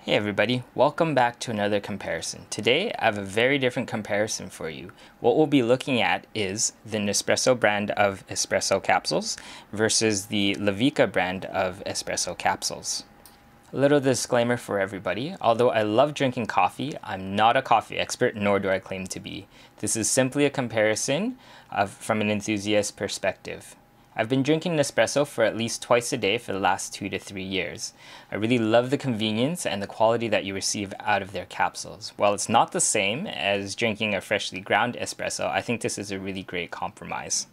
Hey everybody, welcome back to another comparison. Today I have a very different comparison for you. What we'll be looking at is the Nespresso brand of espresso capsules versus the Lavica brand of espresso capsules. A little disclaimer for everybody, although I love drinking coffee, I'm not a coffee expert, nor do I claim to be. This is simply a comparison from an enthusiast perspective. I've been drinking Nespresso for at least twice a day for the last 2 to 3 years. I really love the convenience and the quality that you receive out of their capsules. While it's not the same as drinking a freshly ground espresso, I think this is a really great compromise.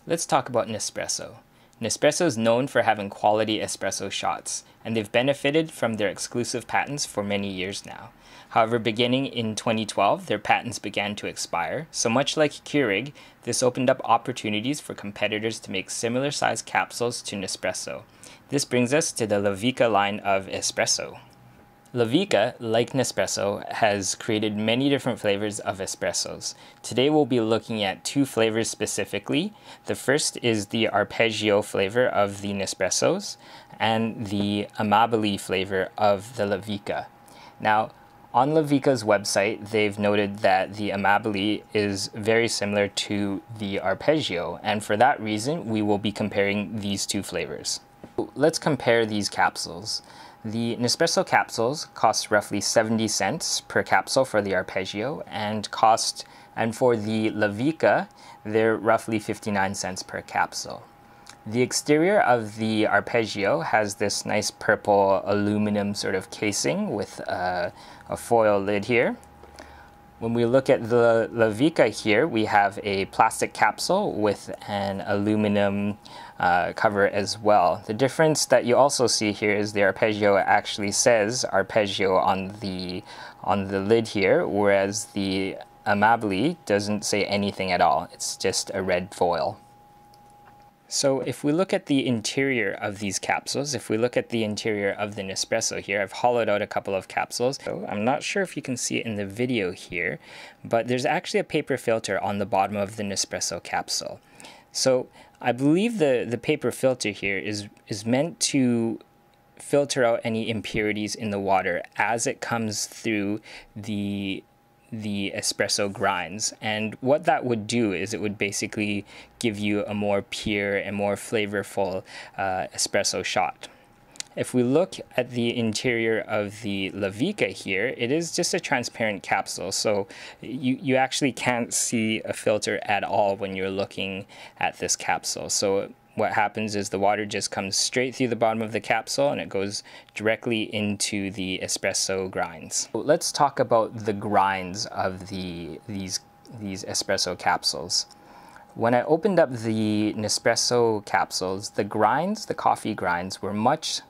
Let's talk about Nespresso. Nespresso is known for having quality espresso shots, and they've benefited from their exclusive patents for many years now. However, beginning in 2012, their patents began to expire, so much like Keurig, this opened up opportunities for competitors to make similar sized capsules to Nespresso. This brings us to the Lavica line of espresso. Lavica, like Nespresso, has created many different flavors of espressos. Today we'll be looking at 2 flavors specifically. The first is the arpeggio flavor of the Nespressos and the amabile flavor of the Lavica. Now, on Lavica's website, they've noted that the amabile is very similar to the arpeggio, and for that reason, we will be comparing these 2 flavors. Let's compare these capsules. The Nespresso capsules cost roughly 70 cents per capsule for the arpeggio, and for the Lavica, they're roughly 59 cents per capsule. The exterior of the arpeggio has this nice purple aluminum sort of casing with a foil lid here. When we look at the Lavica here, we have a plastic capsule with an aluminum cover as well. The difference that you also see here is the arpeggio actually says arpeggio on the lid here, whereas the amabile doesn't say anything at all. It's just a red foil. So if we look at the interior of these capsules, if we look at the interior of the Nespresso here, I've hollowed out a couple of capsules. So I'm not sure if you can see it in the video here, but there's actually a paper filter on the bottom of the Nespresso capsule. So I believe the paper filter here is meant to filter out any impurities in the water as it comes through the espresso grinds, and what that would do is it would basically give you a more pure and more flavorful espresso shot. If we look at the interior of the Lavica here, it is just a transparent capsule, so you actually can't see a filter at all when you're looking at this capsule. So what happens is the water just comes straight through the bottom of the capsule and it goes directly into the espresso grinds. Let's talk about the grinds of these espresso capsules. When I opened up the Nespresso capsules, the coffee grinds were much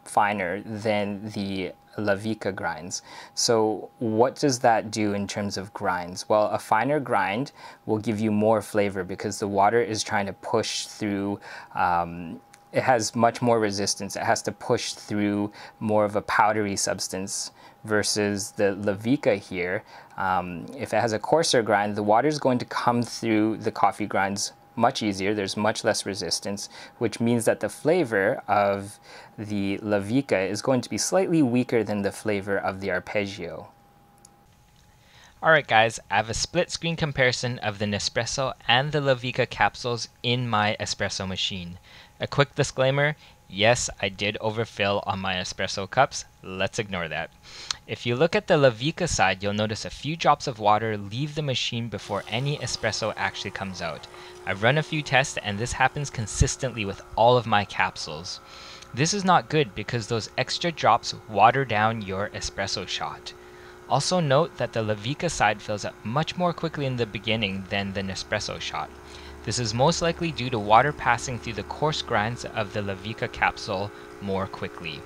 finer than the Lavica grinds. So what does that do in terms of grinds? Well, a finer grind will give you more flavor because the water is trying to push through, it has much more resistance. It has to push through more of a powdery substance versus the Lavica here. If it has a coarser grind, the water is going to come through the coffee grinds much easier. There's much less resistance, which means that the flavor of the Lavica is going to be slightly weaker than the flavor of the arpeggio. Alright guys, I have a split screen comparison of the Nespresso and the Lavica capsules in my espresso machine. A quick disclaimer, yes, I did overfill on my espresso cups. Let's ignore that. If you look at the Lavica side, you'll notice a few drops of water leave the machine before any espresso actually comes out. I've run a few tests and this happens consistently with all of my capsules. This is not good because those extra drops water down your espresso shot. Also note that the Lavica side fills up much more quickly in the beginning than the Nespresso shot. This is most likely due to water passing through the coarse grinds of the Lavica capsule more quickly.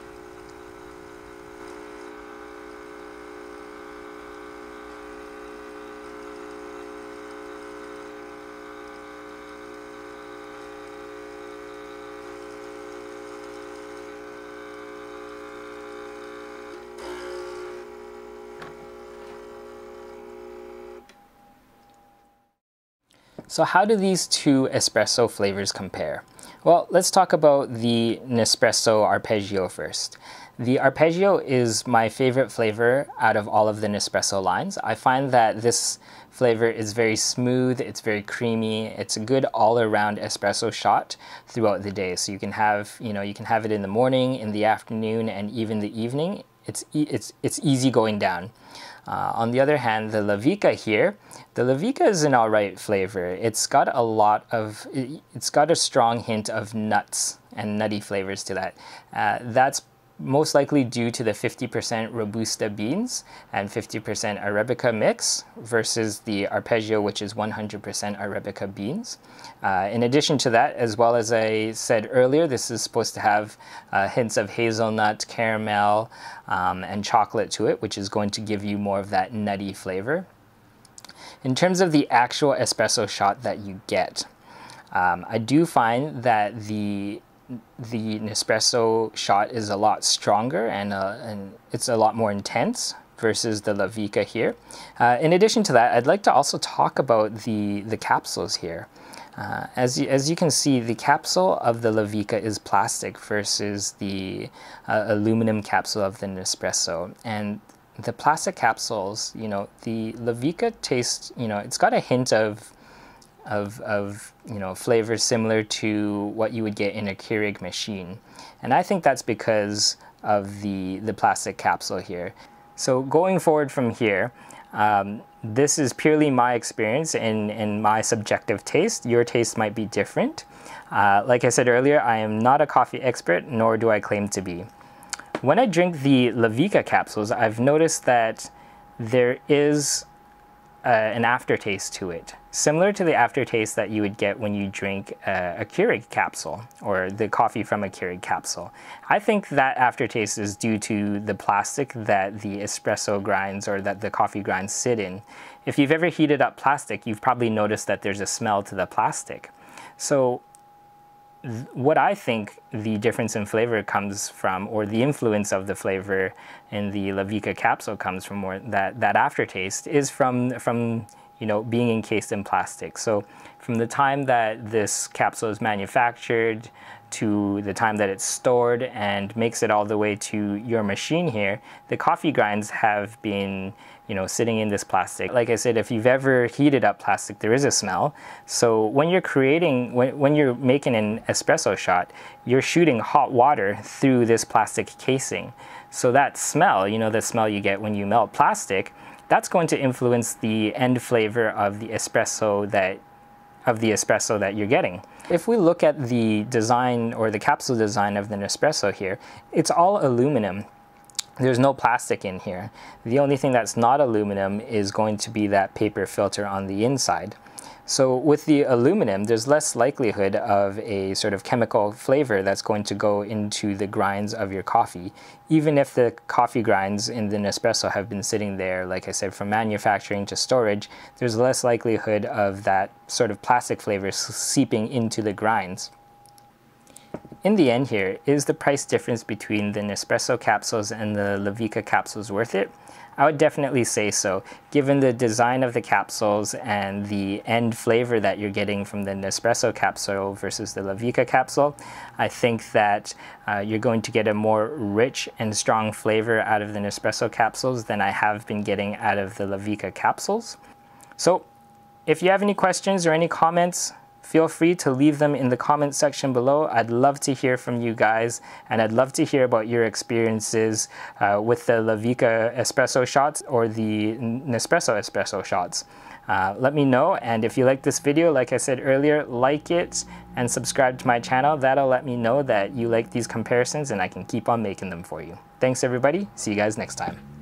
So how do these 2 espresso flavors compare? Well, let's talk about the Nespresso Arpeggio first. The Arpeggio is my favorite flavor out of all of the Nespresso lines. I find that this flavor is very smooth, it's very creamy, it's a good all-around espresso shot throughout the day. So you can have, you can have it in the morning, in the afternoon, and even the evening. It's easy going down. On the other hand, the Lavica here, the Lavica is an alright flavor. It's got a strong hint of nuts and nutty flavors to that. That's most likely due to the 50% Robusta beans and 50% Arabica mix versus the Arpeggio, which is 100% Arabica beans. In addition to that, as well as I said earlier, this is supposed to have hints of hazelnut, caramel, and chocolate to it, which is going to give you more of that nutty flavor. In terms of the actual espresso shot that you get, I do find that the Nespresso shot is a lot stronger and it's a lot more intense versus the Lavica here. In addition to that, I'd like to also talk about the capsules here. As you can see, the capsule of the Lavica is plastic versus the aluminum capsule of the Nespresso. And the plastic capsules, the Lavica tastes, it's got a hint of flavors similar to what you would get in a Keurig machine, and I think that's because of the plastic capsule here. So going forward from here, this is purely my experience and my subjective taste. Your taste might be different. Like I said earlier, I am not a coffee expert, nor do I claim to be. When I drink the Lavica capsules, I've noticed that there is an aftertaste to it, similar to the aftertaste that you would get when you drink a Keurig capsule or the coffee from a Keurig capsule. I think that aftertaste is due to the plastic that the espresso grinds or that the coffee grinds sit in. If you've ever heated up plastic, you've probably noticed that there's a smell to the plastic. So what I think the difference in flavor comes from, or the influence of the flavor in the Lavica capsule comes from, or that aftertaste is from being encased in plastic. So from the time that this capsule is manufactured to the time that it's stored and makes it all the way to your machine here, the coffee grinds have been sitting in this plastic. Like I said, if you've ever heated up plastic, there is a smell. So when you're when you're making an espresso shot, you're shooting hot water through this plastic casing. So that smell, the smell you get when you melt plastic, that's going to influence the end flavor of the espresso that you're getting. If we look at the design or the capsule design of the Nespresso here, it's all aluminum. There's no plastic in here. The only thing that's not aluminum is going to be that paper filter on the inside. So with the aluminum, there's less likelihood of a sort of chemical flavor that's going to go into the grinds of your coffee. Even if the coffee grinds in the Nespresso have been sitting there, like I said, from manufacturing to storage, there's less likelihood of that sort of plastic flavor seeping into the grinds. In the end here, is the price difference between the Nespresso capsules and the Lavica capsules worth it? I would definitely say so, given the design of the capsules and the end flavor that you're getting from the Nespresso capsule versus the Lavica capsule. I think that you're going to get a more rich and strong flavor out of the Nespresso capsules than I have been getting out of the Lavica capsules. So if you have any questions or any comments, feel free to leave them in the comment section below. I'd love to hear from you guys, and I'd love to hear about your experiences with the Lavica espresso shots or the Nespresso espresso shots. Let me know, and if you like this video, like I said earlier, like it and subscribe to my channel. That'll let me know that you like these comparisons and I can keep on making them for you. Thanks everybody, see you guys next time.